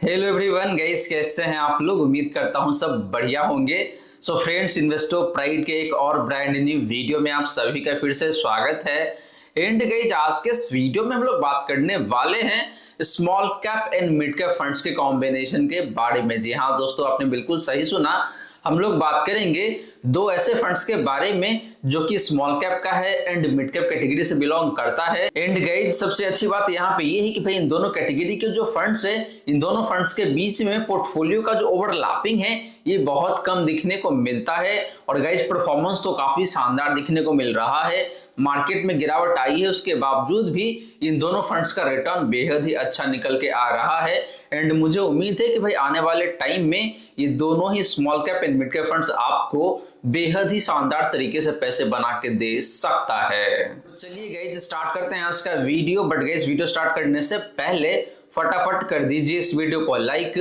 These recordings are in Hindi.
हेलो एवरीवन गाइस, कैसे हैं आप लोग। उम्मीद करता हूं सब बढ़िया होंगे। सो फ्रेंड्स, इन्वेस्टो प्राइड के एक और ब्रांड न्यू वीडियो में आप सभी का फिर से स्वागत है। एंड गाइस, आज के इस वीडियो में हम लोग बात करने वाले हैं small cap and mid cap funds के कॉम्बिनेशन के बारे में। जी हाँ दोस्तों, आपने बिल्कुल सही सुना। हम लोग बात करेंगे दो ऐसे फंड्स के बारे में जो कि स्मॉल कैप का है एंड मिड कैप कैटेगरी से बिलोंग करता है। एंड गाइस, सबसे अच्छी बात यहाँ पे ये है कि भाई इन दोनों कैटेगरी के जो फंड्स है, इन दोनों फंड्स के बीच में पोर्टफोलियो का जो ओवरलैपिंग है ये बहुत कम दिखने को मिलता है। और गाइस, परफॉर्मेंस तो काफी शानदार दिखने को मिल रहा है। मार्केट में गिरावट आई है, उसके बावजूद भी इन दोनों फंड्स का रिटर्न बेहद ही अच्छा निकल के आ रहा है। एंड मुझे उम्मीद है कि भाई आने वाले टाइम में ये दोनों ही small cap and mid cap funds आपको बेहद ही शानदार तरीके से पैसे बना के दे सकता है। तो चलिए गाइस, स्टार्ट करते हैं आज का video. But guys, video start करने से पहले फटाफट कर दीजिए इस वीडियो को लाइक।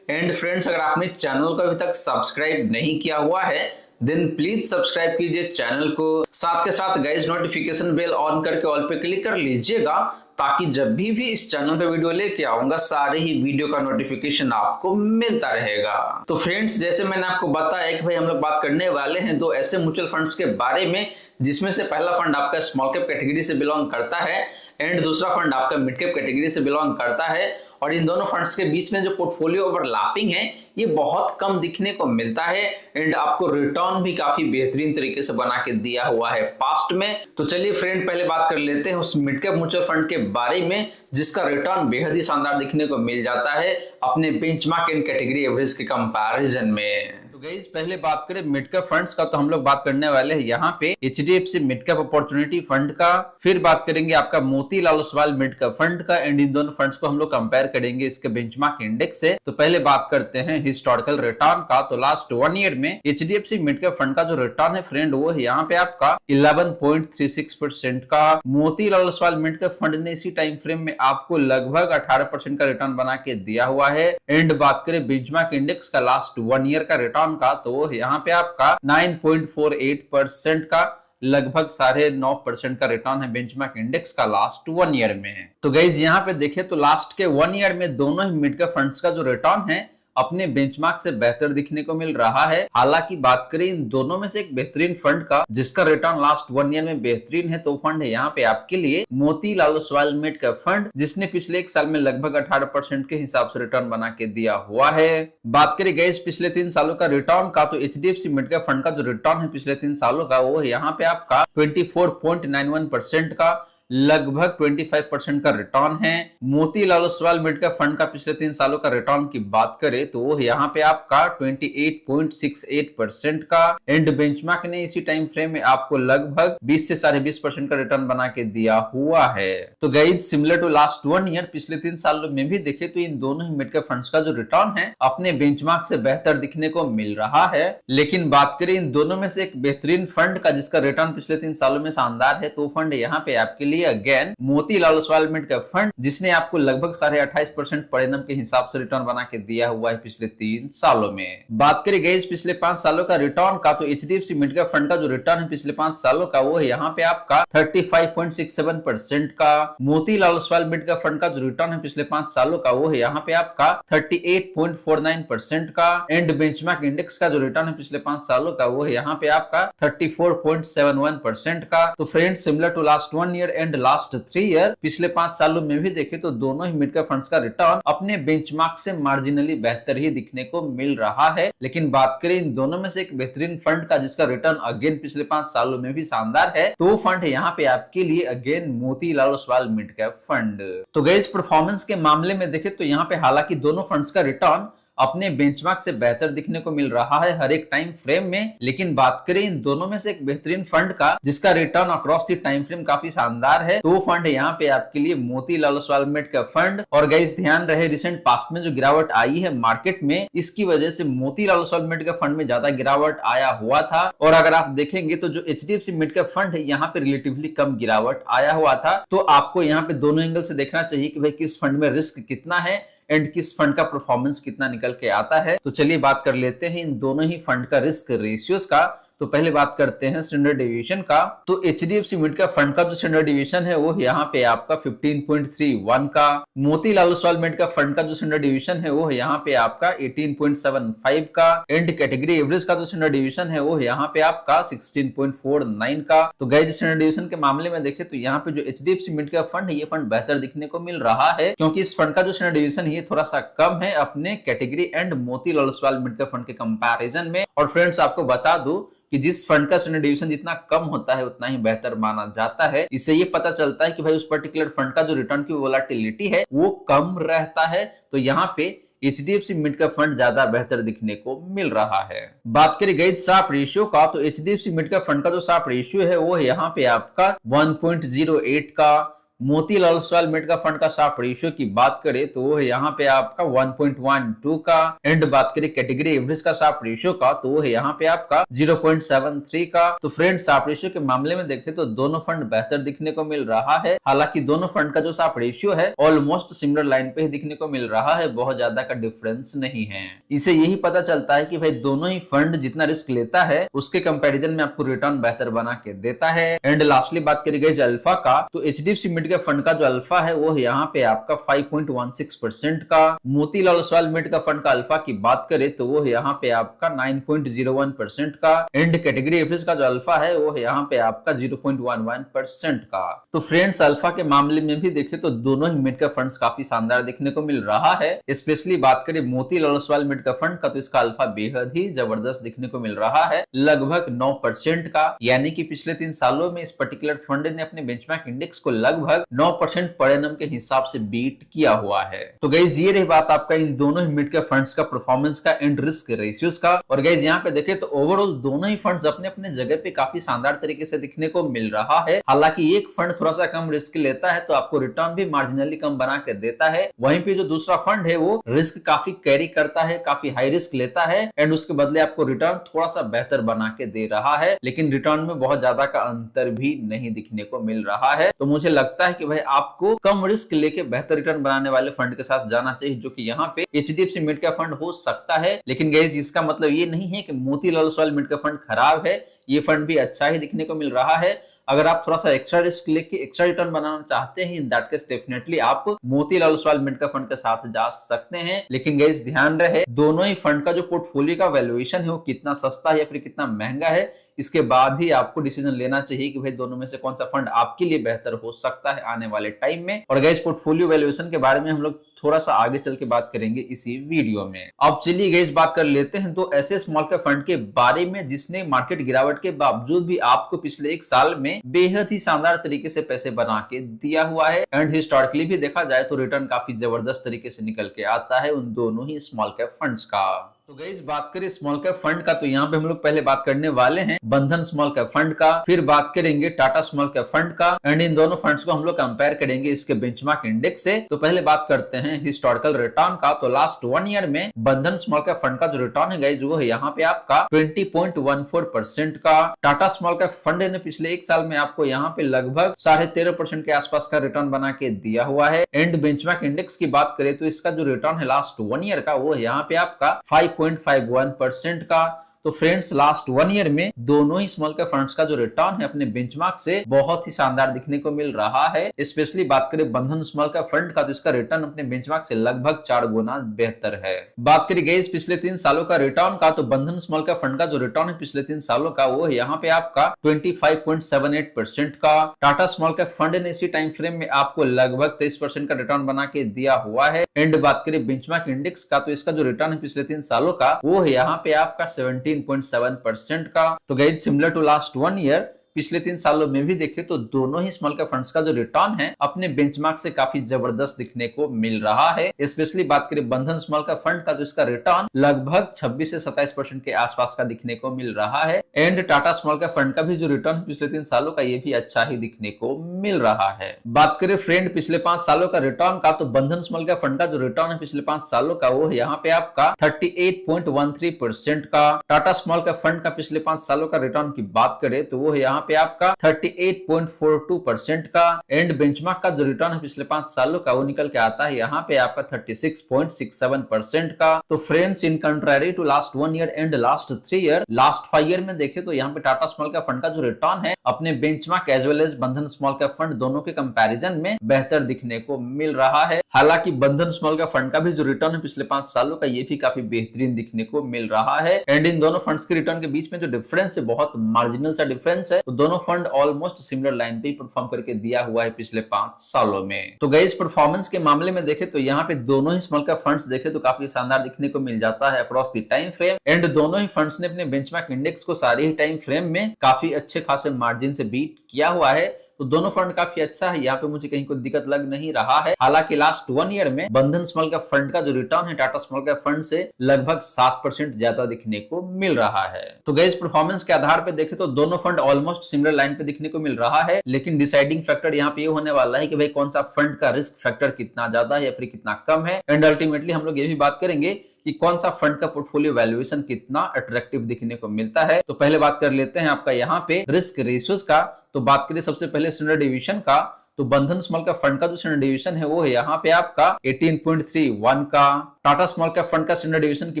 एंड फ्रेंड्स, अगर आपने चैनल को अभी तक सब्सक्राइब नहीं किया हुआ है देन प्लीज सब्सक्राइब कीजिए चैनल को। साथ के साथ गाइस, नोटिफिकेशन बेल ऑन करके ऑल पे क्लिक कर लीजिएगा ताकि जब भी इस चैनल पे वीडियो लेके आऊंगा सारे ही वीडियो का नोटिफिकेशन आपको मिलता रहेगा। तो फ्रेंड्स, जैसे मैंने आपको बताया कि भाई हम लोग बात करने वाले हैं दो ऐसे म्यूचुअल फंड्स के बारे में जिसमें से पहला फंड आपका स्मॉल कैप कैटेगरी से बिलोंग करता है एंड दूसरा फंड आपका मिड कैप कैटेगरी से बिलोंग करता है। और इन दोनों फंड्स के बीच में जो पोर्टफोलियो ओवरलैपिंग है ये बहुत कम दिखने को मिलता है एंड आपको रिटर्न भी काफी बेहतरीन तरीके से बना के दिया हुआ है पास्ट में। तो चलिए फ्रेंड, पहले बात कर लेते हैं उस मिड कैप म्यूचुअल फंड के बारे में जिसका रिटर्न बेहद ही शानदार दिखने को मिल जाता है अपने बेंचमार्क एंड कैटेगरी एवरेज के कंपैरिजन में। गाइस, पहले बात करें मिड कैप फंड्स का तो हम लोग बात करने वाले हैं यहाँ पे HDFC mid cap opportunity fund का। फिर बात करेंगे आपका Motilal Oswal mid cap fund का। एंड इन दोनों फंड्स को हम लोग कंपेयर करेंगे इसके बेंचमार्क इंडेक्स से। तो पहले बात करते हैं हिस्टोरिकल रिटर्न का। तो लास्ट 1 ईयर में एचडीएफसी मिड कैप फंड का जो रिटर्न है फ्रेंड वो है यहाँ पे आपका 11.36% का। Motilal Oswal mid cap fund ने इसी टाइम फ्रेम में आपको लगभग 18% का रिटर्न बना के दिया हुआ है। एंड बात करें बेंचमार्क इंडेक्स का लास्ट 1 ईयर का रिटर्न का तो यहाँ पे आपका 9.48% का लगभग 9.5% का रिटर्न है बेंचमार्क इंडेक्स का लास्ट 1 ईयर में। तो गाइज, यहाँ पे देखें तो लास्ट के 1 ईयर में दोनों ही मिड कैप फंड्स का जो रिटर्न है अपने बेंचमार्क से बेहतर दिखने को मिल रहा है। हालांकि बात करें इन दोनों में से एक बेहतरीन फंड का जिसका रिटर्न लास्ट 1 ईयर में बेहतरीन है तो फंड है यहाँ पे आपके लिए Motilal Oswal mid cap fund, जिसने पिछले 1 साल में लगभग 18% के हिसाब से रिटर्न बना के दिया हुआ है। बात करें गाइस पिछले 3 सालों का रिटर्न का तो एचडीएफसी मिड कैप फंड का जो रिटर्न है पिछले 3 सालों का वो है यहाँ पे आपका 24.91% का, लगभग 25% का रिटर्न है। Motilal Oswal mid cap fund का पिछले 3 सालों का रिटर्न की बात करें तो वो यहाँ पे आपका 28.68% का। एंड बेंचमार्क ने इसी टाइम फ्रेम में आपको लगभग 20 से 20.5% का रिटर्न बना के दिया हुआ है। तो guys, similar to last 1 year पिछले 3 सालों में भी देखे तो इन दोनों ही मिड कैप फंड्स का जो रिटर्न है अपने बेंचमार्क से बेहतर दिखने को मिल रहा है। लेकिन बात करें इन दोनों में से एक बेहतरीन फंड का जिसका रिटर्न पिछले 3 सालों में शानदार है तो फंड यहाँ पे आपके लिए again Motilal Oswal mid cap fund, जिसने आपको लगभग 28.5% परिणाम के हिसाब से रिटर्न बना के दिया हुआ है पिछले 3 सालों में। बात करें गाइस पिछले 5 सालों का रिटर्न का तो एचडीएफसी मिड कैप फंड का जो रिटर्न है पिछले 5 सालों का वो है यहाँ पे आपका 35.67% का। Motilal Oswal mid cap fund का जो रिटर्न है पिछले 5 सालों का वो है यहाँ पे आपका 38.49% का। एंड बेंचमार्क इंडेक्स का जो रिटर्न है पिछले 5 सालों का वो है यहाँ पे आपका 34.71% का। तो friends, similar to last 1 year and last 3 year पिछले 5 सालों में भी देखे तो दोनों ही मिड कैप फंड्स का रिटर्न अपने बेंचमार्क से मार्जिनली बेहतर ही दिखने को मिल रहा है। लेकिन बात करें इन दोनों में से एक बेहतरीन फंड का जिसका रिटर्न अगेन पिछले 5 सालों में भी शानदार है तो फंड है यहाँ पे आपके लिए again Motilal Oswal mid cap fund. तो गाइस, परफॉर्मेंस के मामले में देखे तो यहाँ पे हालांकि दोनों फंड्स का रिटर्न अपने बेंचमार्क से बेहतर दिखने को मिल रहा है हर एक टाइम फ्रेम में। लेकिन बात करें इन दोनों में से एक बेहतरीन फंड का जिसका return across the time frame काफी शानदार है तो फंड है यहाँ पे आपके लिए Motilal Oswal mid cap fund. और गाइस, ध्यान रहे रिसेंट पास्ट में जो गिरावट आई है मार्केट में इसकी वजह से Motilal Oswal mid cap fund में ज्यादा गिरावट आया हुआ था। और अगर आप देखेंगे तो जो एचडीएफसी मिड कैप फंड है यहाँ पे रिलेटिवली कम गिरावट आया हुआ था। तो आपको यहाँ पे दोनों एंगल से देखना चाहिए कि भाई किस फंड में रिस्क कितना है एंड किस फंड का परफॉर्मेंस कितना निकल के आता है। तो चलिए बात कर लेते हैं इन दोनों ही फंड का रिस्क रेशियोज का। तो पहले बात करते हैं स्टैंडर्ड डिवीजन का। तो एचडीएफसी मिड कैप फंड का जो स्टैंडर्ड डिवीजन है वो यहाँ पे आपका 15.31 का, Motilal Oswal mid cap fund का जो स्टैंडर्ड डिवीजन है वो यहाँ पे आपका 18.75 का, एंड कैटेगरी एवरेज का जो स्टैंडर्ड डिवीजन है वो यहाँ पे आपका 16.49 का। तो गाइस स्टैंडर्ड डिवीजन के मामले में देखें तो यहाँ पे जो एचडीएफसी मिड कैप फंड है ये फंड बेहतर दिखने को मिल रहा है, क्योंकि इस फंड का जो स्टैंडर्ड डिवीजन है ये थोड़ा सा कम है अपने category and Motilal Oswal mid cap fund के कंपैरिजन में। और फ्रेंड्स आपको बता दूं कि जिस फंड का स्टैंडर्ड डिवीजन जितना कम होता है उतना ही बेहतर माना जाता है। इससे ये पता चलता है कि भाई उस पर्टिकुलर फंड का जो रिटर्न की वोलेटिलिटी है वो कम रहता है। तो यहाँ पे एचडीएफसी मिड कैप फंड ज्यादा बेहतर दिखने को मिल रहा है। बात करें गई शार्प रेशियो का, तो एचडीएफसी मिड कैप फंड का जो शार्प रेशियो है वो यहाँ पे आपका 1.08 का, Motilal Oswal mid cap fund का शार्प रेशियो की बात करें तो वो यहाँ पे आपका 1.12 का, एंड बात करें कैटेगरी एवरेज का शार्प रेशियो का तो वो है यहाँ पे आपका 0.73 का। तो फ्रेंड्स शार्प रेशियो के मामले में देखें तो दोनों फंड बेहतर दिखने को मिल रहा है। हालांकि दोनों फंड का जो शार्प रेशियो है ऑलमोस्ट सिमिलर लाइन पे ही दिखने को मिल रहा है, बहुत ज्यादा का डिफरेंस नहीं है। इसे यही पता चलता है कि भाई दोनों ही फंड जितना रिस्क लेता है उसके कंपैरिजन में आपको रिटर्न बेहतर बना के देता है। एंड लास्टली बात करी गई अल्फा का, तो एचडीएफसी मिड कैप फंड का जो अल्फा है वो यहाँ पे आपका 5.16% का, Motilal Oswal mid cap fund का अल्फा की बात करें तो वो यहाँ पे आपका 9.01% का, एंड कैटेगरी एवरेज का जो अल्फा है वो यहाँ पे आपका 0.11% का। तो फ्रेंड्स अल्फा के मामले में भी देखें तो दोनों ही मिड कैप फंड्स काफी शानदार देखने को मिल रहा है। स्पेशली बात करें Motilal Oswal mid cap fund का तो इसका अल्फा बेहद ही जबरदस्त दिखने को मिल रहा है, लगभग 9% का, यानी कि पिछले 3 सालों में इस पर्टिकुलर फंड ने अपने बेंचमार्क इंडेक्स को लगभग 9% पर एनम के हिसाब से बीट किया हुआ है। तो गाइस ये रही बात आपका इन दोनों ही मिड कैप फंड्स का परफॉर्मेंस का एंड रिस्क रेशियोज का। और गाइस यहाँ पे देखें तो ओवरऑल दोनों ही फंड्स अपने अपने जगह पे काफी शानदार तरीके से दिखने को मिल रहा है। हालांकि एक फंड थोड़ा सा कम रिस्क लेता है तो आपको रिटर्न भी मार्जिनली कम बना के देता है, वहीं पे जो दूसरा फंड है वो रिस्क काफी कैरी करता है, काफी हाई रिस्क लेता है एंड उसके बदले आपको रिटर्न थोड़ा सा बेहतर बना के दे रहा है, लेकिन रिटर्न में बहुत ज्यादा का अंतर भी नहीं दिखने को मिल रहा है। तो मुझे लगता है कि भाई आपको कम रिस्क लेके बेहतर रिटर्न बनाने वाले फंड के साथ जाना चाहिए, जो कि यहाँ पे एचडीएफसी मिड कैप फंड हो सकता है। लेकिन गाइस इसका मतलब ये नहीं है कि Motilal Oswal mid cap fund खराब है, ये फंड भी अच्छा ही दिखने को मिल रहा है। अगर आप थोड़ा सा एक्स्ट्रा रिस्क लेके एक्स्ट्रा रिटर्न बनाना चाहते हैं इन दैट केस डेफिनेटली आप Motilal Oswal mid cap fund के साथ जा सकते हैं। लेकिन गाइस ध्यान रहे दोनों ही फंड का जो पोर्टफोलियो का वैल्यूएशन है वो कितना सस्ता है या फिर कितना महंगा है, इसके बाद ही आपको डिसीजन लेना चाहिए कि भाई दोनों में से कौन सा फंड आपके लिए बेहतर हो सकता है आने वाले टाइम में। और गाइस पोर्टफोलियो वैल्यूएशन के बारे में हम लोग थोड़ा सा आगे चल के बात करेंगे इसी वीडियो में। अब चलिए गाइस बात कर लेते हैं तो ऐसे स्मॉल कैप फंड के बारे में जिसने मार्केट गिरावट के बावजूद भी आपको पिछले 1 साल में बेहद ही शानदार तरीके से पैसे बना के दिया हुआ है, एंड हिस्टोरिकली भी देखा जाए तो रिटर्न काफी जबरदस्त तरीके से निकल के आता है उन दोनों ही स्मॉल कैप फंड्स का। तो गाइस बात करें स्मॉल कैप फंड का, तो यहाँ पे हम लोग पहले बात करने वाले हैं बंधन स्मॉल कैप फंड का, फिर बात करेंगे टाटा स्मॉल कैप फंड का, एंड इन दोनों फंड्स को हम लोग कंपेयर करेंगे इसके बेंचमार्क इंडेक्स से। तो पहले बात करते हैं हिस्टोरिकल रिटर्न का, तो लास्ट 1 ईयर में बंधन स्मॉल कैप फंड का जो रिटर्न है गाइस वो है यहाँ पे आपका 20.14% का। टाटा स्मॉल कैप फंड ने पिछले 1 साल में आपको यहाँ पे लगभग 13.5% के आसपास का रिटर्न बना के दिया हुआ है। एंड बेंचमार्क इंडेक्स की बात करें तो इसका जो रिटर्न है लास्ट 1 ईयर का वो है यहाँ पे आपका 5.51% का। तो फ्रेंड्स लास्ट 1 ईयर में दोनों ही स्मॉल कैप फंड्स का जो रिटर्न है अपने बेंचमार्क से बहुत ही शानदार दिखने को मिल रहा है। स्पेशली बात करें बंधन स्मॉल कैप फंड का तो इसका रिटर्न अपने बेंचमार्क से लगभग 4 गुना बेहतर है। बात करी गई पिछले 3 सालों का रिटर्न का, तो बंधन स्मॉल कैप फंड का जो रिटर्न है पिछले 3 सालों का वो है यहाँ पे आपका 25.78% का। टाटा स्मॉल कैप फंड ने इसी टाइम फ्रेम में आपको लगभग 23% का रिटर्न बना के दिया हुआ है। एंड बात करें बेंचमार्क इंडेक्स का, तो इसका जो रिटर्न है पिछले 3 सालों का वो है यहाँ पे आपका 17.7% का। तो guys similar to last 1 year पिछले 3 सालों में भी देखें तो दोनों ही स्मॉल कैप फंड्स का जो रिटर्न है अपने बेंचमार्क से काफी जबरदस्त दिखने को मिल रहा है। स्पेशली बात करें बंधन स्मॉल कैप फंड का तो इसका रिटर्न लगभग 26 से 27% के आसपास का दिखने को मिल रहा है। And Tata small cap fund का भी जो रिटर्न पिछले 3 सालों का ये भी अच्छा ही दिखने को मिल रहा है। बात करें फ्रेंड पिछले 5 सालों का रिटर्न का, तो बंधन स्मॉल कैप फंड का जो रिटर्न है पिछले 5 सालों का वो है यहाँ पे आपका 38.13% का। टाटा स्मॉल कैप फंड का पिछले 5 सालों का रिटर्न की बात करें तो वो है यहाँ पे आपका 38.42% का। एंड बेंचमार्क का जो रिटर्न है पिछले 5 सालों का वो निकल के आता है यहाँ पे आपका 36.67% का। तो friends in contrary to last 1 year and last 3 year, last 5 year में देखे तो यहाँ पे टाटा स्मॉल कैप फंड का जो रिटर्न है अपने बेंचमार्क एज वेल एज बंधन स्मॉल कैप फंड दोनों के कंपैरिजन में बेहतर दिखने को मिल रहा है। हालांकि बंधन स्मॉल कैप फंड का भी जो रिटर्न है पिछले 5 सालों का ये भी काफी बेहतरीन दिखने को मिल रहा है। एंड इन दोनों फंड्स के रिटर्न के बीच में जो डिफरेंस है बहुत मार्जिनल सा डिफरेंस है। तो दोनों फंड ऑलमोस्ट सिमिलर लाइन पे परफॉर्म करके दिया हुआ है पिछले 5 सालों में। तो गाइस परफॉर्मेंस के मामले में देखे तो यहाँ पे दोनों ही स्मॉल कैप फंड्स देखे तो काफी शानदार दिखने को मिल जाता है across the time frame. And दोनों ही फंड्स ने अपने बेंचमार्क इंडेक्स को सारे ही टाइम फ्रेम में काफी अच्छे खासे मार्जिन से बीट किया हुआ है। तो दोनों फंड काफी अच्छा है, यहाँ पे मुझे कहीं कोई दिक्कत लग नहीं रहा है। हालांकि लास्ट 1 ईयर में बंधन स्मॉल कैप फंड का जो रिटर्न है टाटा स्मॉल कैप फंड से लगभग 7% ज्यादा दिखने को मिल रहा है। तो गाइस परफॉर्मेंस के आधार पे देखें तो दोनों फंड ऑलमोस्ट सिमिलर लाइन पे दिखने को मिल रहा है। लेकिन डिसाइडिंग फैक्टर यहाँ पे ये होने वाला है कि भाई कौन सा फंड का रिस्क फैक्टर कितना ज्यादा है या फिर कितना कम है। एंड अल्टीमेटली हम लोग ये भी बात करेंगे कि कौन सा फंड का पोर्टफोलियो वैल्यूएशन कितना अट्रैक्टिव दिखने को मिलता है। तो पहले बात कर लेते हैं आपका यहाँ पे रिस्क रेशियोज का। तो बात करें सबसे पहले स्टैंडर्ड डिवीजन का, तो बंधन स्मॉल कैप फंड का जो स्टैंडर्ड डिवीजन है वो है यहाँ पे आपका 18.31 का। टाटा स्मॉल कैप फंड का स्टैंडर्ड डिवीजन की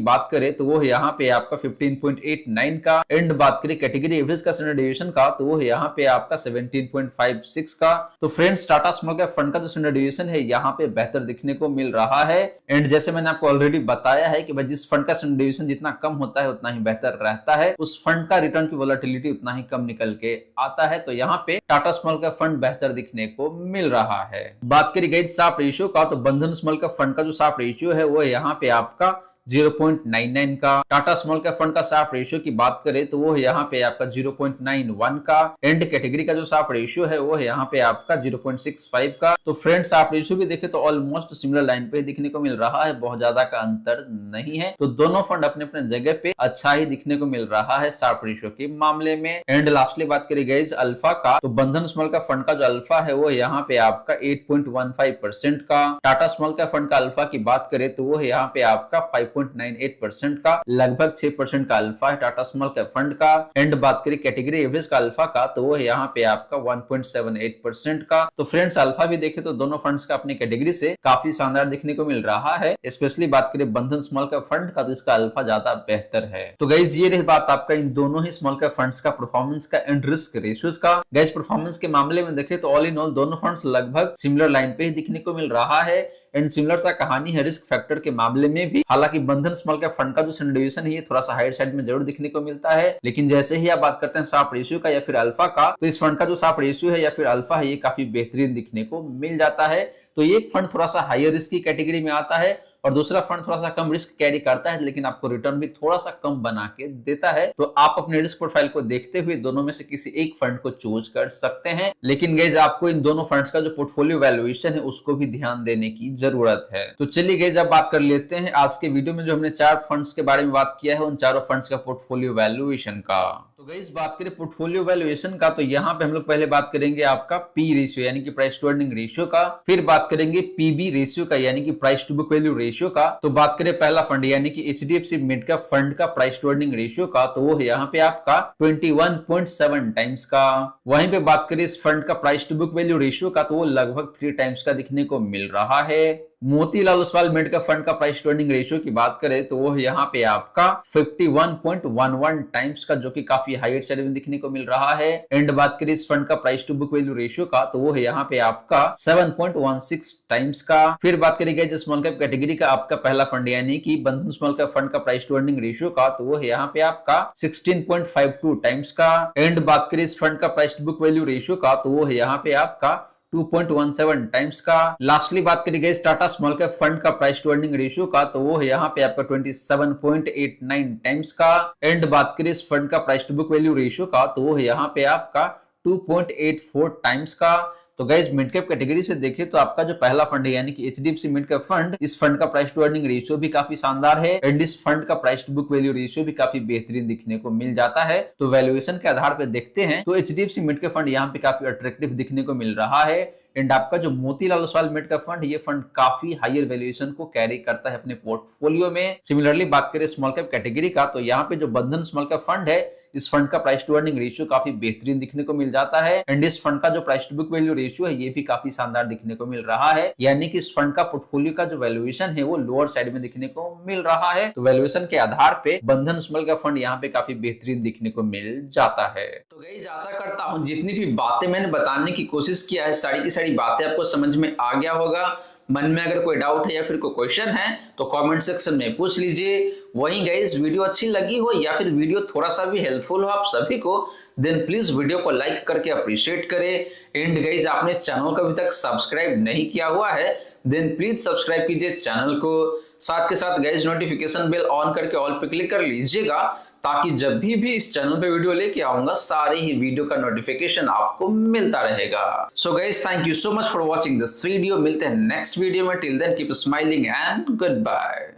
बात करें तो वो है यहाँ पे आपका 15.89 का। एंड बात करें कैटेगरी एवरेज का स्टैंडर्ड डिवीजन का तो वो है यहाँ पे आपका 17.56 का। तो friends Tata small cap fund का जो स्टैंडर्ड डिवीजन है यहाँ पे बेहतर दिखने को मिल रहा है। एंड जैसे मैंने आपको ऑलरेडी बताया है कि भाई जिस फंड का स्टैंडर्ड डिवीजन जितना कम होता है उतना ही बेहतर रहता है, उस फंड का रिटर्न की वोलेटिलिटी उतना ही कम निकल के आता है। तो यहाँ पे टाटा स्मॉल कैप फंड बेहतर दिखने को मिल रहा है। बात करी गई साफ रेशियो का, तो बंधन स्मॉल कैप फंड का जो साफ रेशियो है वो यहाँ पे आपका 0.99 का। टाटा स्मॉल कैप फंड का साफ रेशियो की बात करें तो वो है यहाँ पे आपका 0.91 का। एंड कैटेगरी का जो साफ रेशियो है वो है यहाँ पे आपका 0.65 का। तो फ्रेंड्स साफ रेशियो भी देखे तो ऑलमोस्ट सिमिलर लाइन पे दिखने को मिल रहा है, बहुत ज्यादा का अंतर नहीं है। तो दोनों फंड अपने अपने जगह पे अच्छा ही दिखने को मिल रहा है साफ रेशियो के मामले में। एंड लास्टली बात करी गई अल्फा का, तो बंधन स्मॉल कैप फंड का जो अल्फा है वो यहाँ पे आपका 8.15% का। टाटा स्मॉल कैप फंड का अल्फा की बात करें तो वो है यहाँ पे आपका 5.98% का, लगभग 6% का अल्फा है टाटा स्मॉल कैप फंड का। एंड बात करें कैटेगरी एवरेज का अल्फा का तो वो है यहाँ पे आपका 1.78% का। तो फ्रेंड्स अल्फा भी देखे तो दोनों फंड्स का अपनी कैटेगरी से काफी शानदार दिखने को मिल रहा है। स्पेशली बात करें बंधन स्मॉल कैप फंड का तो इसका अल्फा ज्यादा बेहतर है। तो गाइज ये रही बात आपका इन दोनों ही स्मॉल कैप फंड्स का परफॉर्मेंस का एंड रिस्क रेशियोज का। गाइज परफॉर्मेंस के मामले में देखे तो ऑल इन ऑल दोनों फंड्स लगभग सिमिलर लाइन पे ही दिखने को मिल रहा है। एंड सिमिलर सा कहानी है रिस्क फैक्टर के मामले में भी। हालांकि बंधन स्मॉल कैप फंड का जो स्टैंडर्ड डिवीजन है ये थोड़ा सा हाइयर साइड में जरूर दिखने को मिलता है, लेकिन जैसे ही आप बात करते हैं साफ रेशियो का या फिर अल्फा का, तो इस फंड का जो साफ रेशियो है या फिर अल्फा है ये काफी बेहतरीन दिखने को मिल जाता है। तो एक फंड थोड़ा सा हायर रिस्क की कैटेगरी में आता है और दूसरा फंड थोड़ा सा कम रिस्क कैरी करता है, लेकिन आपको रिटर्न भी थोड़ा सा कम बना के देता है। तो आप अपने रिस्क प्रोफाइल को देखते हुए दोनों में से किसी एक फंड को चूज कर सकते हैं। लेकिन गाइस आपको इन दोनों फंड्स का जो पोर्टफोलियो वैल्यूएशन है उसको भी ध्यान देने की जरूरत है। तो चलिए गाइस अब बात कर लेते हैं आज के वीडियो में जो हमने 4 फंड्स के बारे में बात किया है उन चारों फंड्स का पोर्टफोलियो वैल्यूएशन का। तो गाइस बात करें पोर्टफोलियो वैल्यूएशन का, तो यहाँ पे हम लोग पहले बात करेंगे आपका पी रेशियो यानी कि प्राइस टू अर्निंग रेशियो का, फिर बात करेंगे पीबी रेशियो का यानी कि price to book value ratio का। तो बात करें पहला फंड यानी कि एचडीएफसी मिड कैप फंड का प्राइस टू अर्निंग रेशियो का, तो वो है यहाँ पे आपका 21.7 टाइम्स का। वहीं पे बात करें इस फंड का price to book value ratio का, तो वो लगभग 3 टाइम्स का दिखने को मिल रहा है। Motilal Oswal mid cap fund का प्राइस टू अर्निंग रेशियो की बात करें तो वो यहाँ पे आपका 51.11 टाइम्स का, जो कि काफी हायर साइड में दिखने को मिल रहा है। एंड बात करें इस फंड का price to book value ratio का, तो वो है यहाँ पे आपका 7.16 टाइम्स का। फिर बात करेंगे जो स्मॉल कैप कैटेगरी का आपका पहला फंड यानी कि बंधन स्मॉल कैप फंड का प्राइस टू अर्निंग रेशियो का, तो वो है यहाँ पे आपका 16.52 टाइम्स का। एंड बात करें इस फंड का price to book value ratio का, तो वो है यहाँ पे आपका 2.17 टाइम्स का। लास्टली बात करी गई टाटा स्मॉल कैप फंड का प्राइस टू अर्निंग रेशियो का, तो वो है यहाँ पे आपका 27.89 टाइम्स का। एंड बात करें इस फंड का price to book value ratio का, तो वो है यहाँ पे आपका 2.84 टाइम्स का। तो गाइज मिड कैप कैटेगरी से देखें तो आपका जो पहला फंड है यानी कि HDFC मिड कैप फंड, इस फंड का प्राइस टू अर्निंग रेशियो भी काफी शानदार है एंड इस फंड का price to book value ratio भी काफी बेहतरीन दिखने को मिल जाता है। तो वैल्यूएशन के आधार पर देखते हैं तो HDFC मिड कैप फंड यहाँ पे काफी अट्रैक्टिव दिखने को मिल रहा है एंड आपका जो Motilal Oswal mid cap fund, ये फंड काफी हायर वैल्यूएशन को कैरी करता है अपने पोर्टफोलियो में। सिमिलरली बात करें स्मॉल कैप कैटेगरी का, तो यहाँ पे जो बंधन स्मॉल कैप फंड है, इस फंड का प्राइस टू अर्निंग रेशियो काफी बेहतरीन दिखने को मिल जाता है एंड इस फंड का जो price to book value ratio है ये भी काफी शानदार दिखने को मिल रहा है, यानी कि इस फंड का पोर्टफोलियो का जो वैल्यूएशन है वो लोअर साइड में दिखने को मिल रहा है। तो वैल्यूएशन के आधार पे बंधन स्मॉल कैप फंड यहाँ पे काफी बेहतरीन दिखने को मिल जाता है। तो गाइस आशा करता हूँ जितनी भी बातें मैंने बताने की कोशिश किया है सारी की सारी बातें आपको समझ में आ गया होगा। मन में अगर कोई डाउट है या फिर कोई क्वेश्चन है तो कमेंट सेक्शन में पूछ लीजिए। वहीं गाइस वीडियो अच्छी लगी हो या फिर वीडियो थोड़ा सा भी हेल्पफुल हो आप सभी को, देन प्लीज वीडियो को लाइक करके अप्रिशिएट करें। एंड गाइस आपने चैनल को अभी तक सब्सक्राइब नहीं किया हुआ है देन प्लीज सब्सक्राइब कीजिए चैनल को। साथ के साथ गाइस नोटिफिकेशन बेल ऑन करके ऑल पे क्लिक कर लीजिएगा ताकि जब भी इस चैनल पे वीडियो लेके आऊंगा सारे ही वीडियो का नोटिफिकेशन आपको मिलता रहेगा। So guys thank you so much for watching this video. मिलते हैं नेक्स्ट वीडियो में। Till then keep smiling and good bye.